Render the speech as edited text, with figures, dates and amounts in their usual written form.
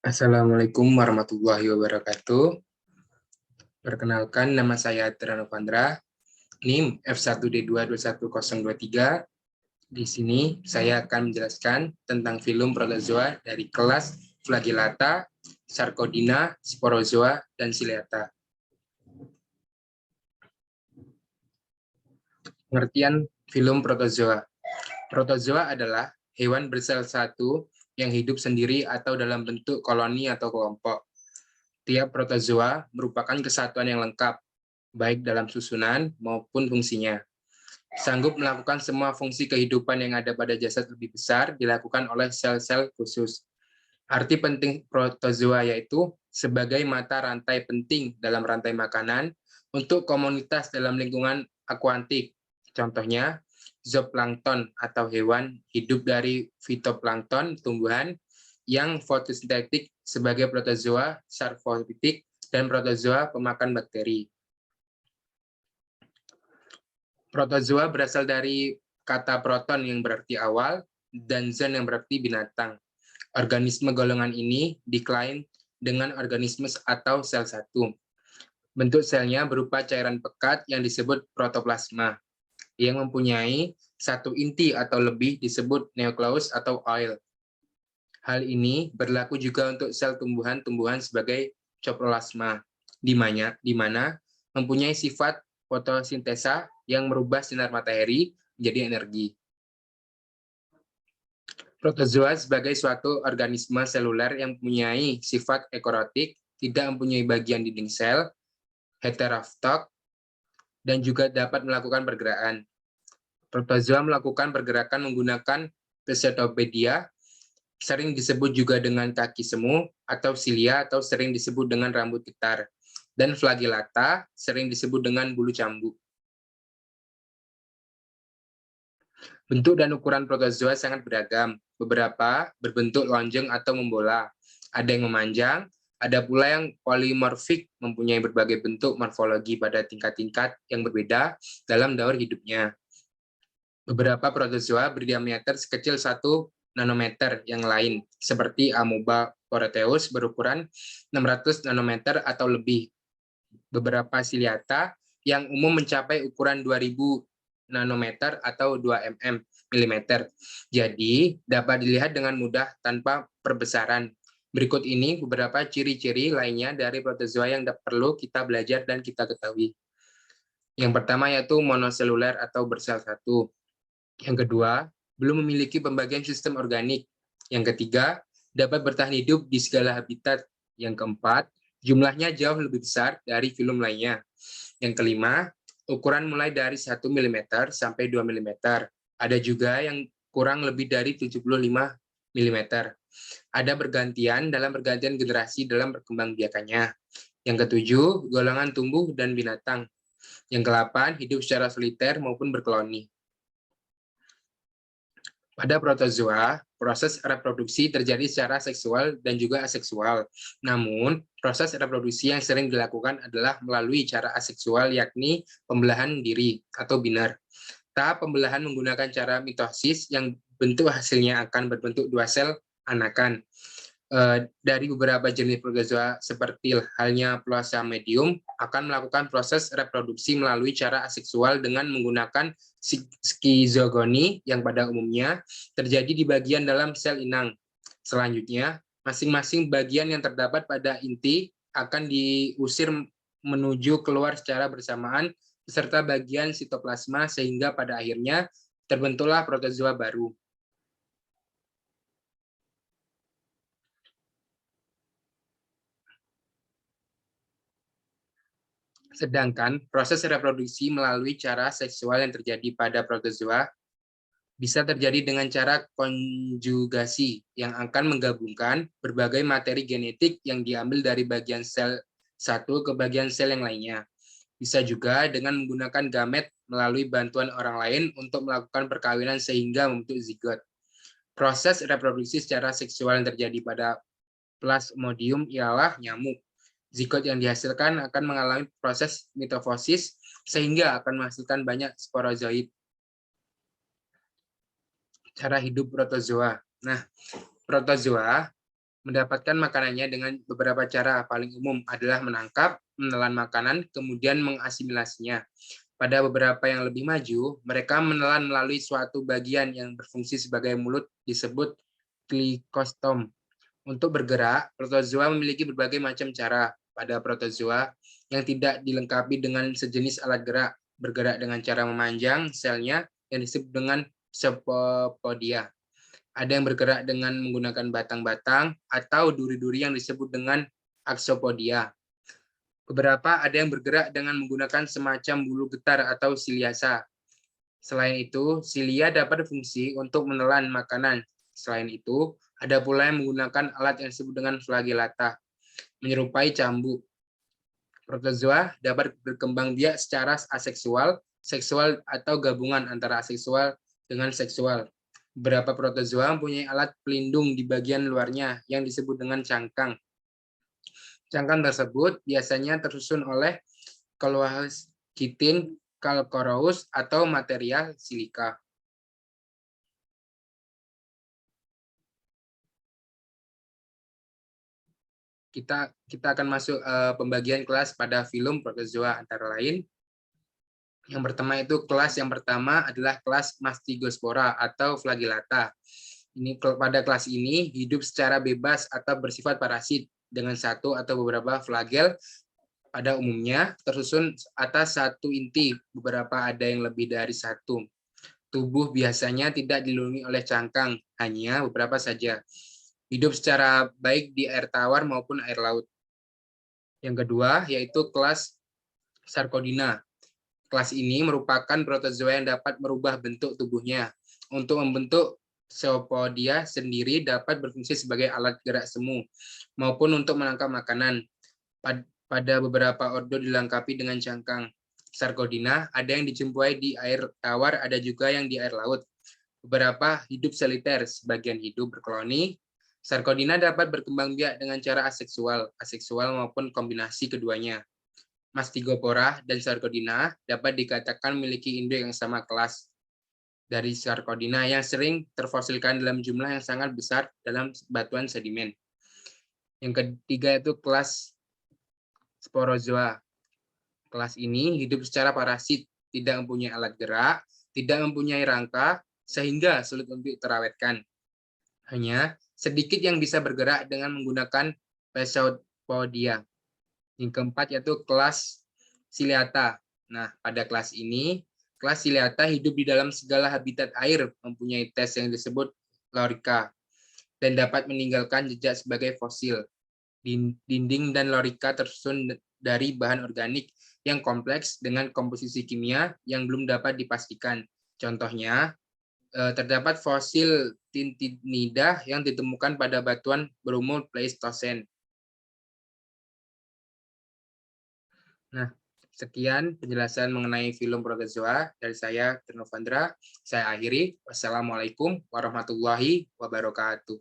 Assalamualaikum warahmatullahi wabarakatuh. Perkenalkan, nama saya Tirano Pandra, NIM F1D2211023. Di sini saya akan menjelaskan tentang filum protozoa dari kelas Flagellata, Sarcodina, Sporozoa, dan Ciliata. Pengertian filum protozoa. Protozoa adalah hewan bersel satu yang hidup sendiri atau dalam bentuk koloni atau kelompok. Tiap protozoa merupakan kesatuan yang lengkap, baik dalam susunan maupun fungsinya. Sanggup melakukan semua fungsi kehidupan yang ada pada jasad lebih besar dilakukan oleh sel-sel khusus. Arti penting protozoa yaitu sebagai mata rantai penting dalam rantai makanan untuk komunitas dalam lingkungan akuatik. Contohnya, zooplankton atau hewan hidup dari fitoplankton tumbuhan yang fotosintetik sebagai protozoa sarkofitik dan protozoa pemakan bakteri. Protozoa berasal dari kata proton yang berarti awal dan zoon yang berarti binatang. Organisme golongan ini diklaim dengan organisme atau sel satu. Bentuk selnya berupa cairan pekat yang disebut protoplasma, yang mempunyai satu inti atau lebih disebut nukleus atau oil. Hal ini berlaku juga untuk sel tumbuhan-tumbuhan sebagai coplasma, di mana mempunyai sifat fotosintesa yang merubah sinar matahari menjadi energi. Protozoa sebagai suatu organisme seluler yang mempunyai sifat ekorotik, tidak mempunyai bagian dinding sel, heteroftok, dan juga dapat melakukan pergerakan. Protozoa melakukan pergerakan menggunakan pseudopodia, sering disebut juga dengan kaki semu, atau silia, atau sering disebut dengan rambut getar. Dan flagellata, sering disebut dengan bulu cambuk. Bentuk dan ukuran protozoa sangat beragam. Beberapa berbentuk lonjong atau membola. Ada yang memanjang, ada pula yang polimorfik, mempunyai berbagai bentuk morfologi pada tingkat-tingkat yang berbeda dalam daur hidupnya. Beberapa protozoa berdiameter sekecil 1 nanometer yang lain, seperti amoeba proteus berukuran 600 nanometer atau lebih. Beberapa ciliata yang umum mencapai ukuran 2000 nanometer atau 2 mm. Jadi, dapat dilihat dengan mudah tanpa perbesaran. Berikut ini beberapa ciri-ciri lainnya dari protozoa yang perlu kita belajar dan kita ketahui. Yang pertama yaitu monoseluler atau bersel satu. Yang kedua, belum memiliki pembagian sistem organik. Yang ketiga, dapat bertahan hidup di segala habitat. Yang keempat, jumlahnya jauh lebih besar dari filum lainnya. Yang kelima, ukuran mulai dari 1 mm sampai 2 mm. Ada juga yang kurang lebih dari 75 mm. Ada bergantian dalam pergantian generasi dalam perkembangbiakannya. Yang ketujuh, golongan tumbuh dan binatang. Yang kedelapan, hidup secara soliter maupun berkoloni. Pada protozoa, proses reproduksi terjadi secara seksual dan juga aseksual. Namun, proses reproduksi yang sering dilakukan adalah melalui cara aseksual, yakni pembelahan diri atau binar. Tahap pembelahan menggunakan cara mitosis yang bentuk hasilnya akan berbentuk dua sel anakan. Dari beberapa jenis protozoa seperti halnya Plasmodium akan melakukan proses reproduksi melalui cara aseksual dengan menggunakan skizogoni yang pada umumnya terjadi di bagian dalam sel inang. Selanjutnya, masing-masing bagian yang terdapat pada inti akan diusir menuju keluar secara bersamaan beserta bagian sitoplasma sehingga pada akhirnya terbentuklah protozoa baru. Sedangkan proses reproduksi melalui cara seksual yang terjadi pada protozoa bisa terjadi dengan cara konjugasi yang akan menggabungkan berbagai materi genetik yang diambil dari bagian sel satu ke bagian sel yang lainnya. Bisa juga dengan menggunakan gamet melalui bantuan orang lain untuk melakukan perkawinan sehingga membentuk zigot. Proses reproduksi secara seksual yang terjadi pada Plasmodium ialah nyamuk. Zigot yang dihasilkan akan mengalami proses mitofosis sehingga akan menghasilkan banyak sporozoid. Cara hidup protozoa. Nah, protozoa Mendapatkan makanannya dengan beberapa cara. Paling umum adalah menangkap, menelan makanan, kemudian mengasimilasinya. Pada beberapa yang lebih maju, mereka menelan melalui suatu bagian yang berfungsi sebagai mulut disebut glikostom. Untuk bergerak, protozoa memiliki berbagai macam cara. Pada protozoa yang tidak dilengkapi dengan sejenis alat gerak, bergerak dengan cara memanjang selnya yang disebut dengan spopodia. Ada yang bergerak dengan menggunakan batang-batang atau duri-duri yang disebut dengan aksopodia. Beberapa ada yang bergerak dengan menggunakan semacam bulu getar atau siliasa. Selain itu, silia dapat berfungsi untuk menelan makanan. Selain itu, ada pula yang menggunakan alat yang disebut dengan flagellata, menyerupai cambuk. Protozoa dapat berkembang biak secara aseksual, seksual, atau gabungan antara aseksual dengan seksual. Beberapa protozoa mempunyai alat pelindung di bagian luarnya yang disebut dengan cangkang. Cangkang tersebut biasanya tersusun oleh Cloacae chitin, calcareous, atau material silika. Kita akan masuk pembagian kelas pada filum protozoa antara lain. Yang pertama adalah kelas Mastigospora atau flagellata. Pada kelas ini hidup secara bebas atau bersifat parasit dengan satu atau beberapa flagel pada umumnya tersusun atas satu inti, beberapa ada yang lebih dari satu. Tubuh biasanya tidak dilindungi oleh cangkang, hanya beberapa saja. Hidup secara baik di air tawar maupun air laut. Yang kedua yaitu kelas Sarcodina. Kelas ini merupakan protozoa yang dapat merubah bentuk tubuhnya. Untuk membentuk Pseudopodia sendiri dapat berfungsi sebagai alat gerak semu maupun untuk menangkap makanan. Pada beberapa ordo dilengkapi dengan cangkang. Sarcodina ada yang dijumpai di air tawar, ada juga yang di air laut. Beberapa hidup soliter, sebagian hidup berkoloni. Sarcodina dapat berkembang biak dengan cara aseksual maupun kombinasi keduanya. Mastigopora dan Sarcodina dapat dikatakan memiliki induk yang sama kelas dari Sarcodina yang sering terfosilkan dalam jumlah yang sangat besar dalam batuan sedimen. Yang ketiga itu kelas Sporozoa. Kelas ini hidup secara parasit, tidak mempunyai alat gerak, tidak mempunyai rangka, sehingga sulit untuk terawetkan. Hanya sedikit yang bisa bergerak dengan menggunakan Pseudopodia. Yang keempat yaitu kelas Ciliata. Nah, pada kelas ini, kelas Ciliata hidup di dalam segala habitat air, mempunyai tes yang disebut lorica, dan dapat meninggalkan jejak sebagai fosil. Dinding dan lorica tersusun dari bahan organik yang kompleks dengan komposisi kimia yang belum dapat dipastikan. Contohnya, terdapat fosil Tintinida yang ditemukan pada batuan berumur Pleistosen. Nah, sekian penjelasan mengenai filum protozoa dari saya, Trino Vandra. Saya akhiri. Wassalamualaikum warahmatullahi wabarakatuh.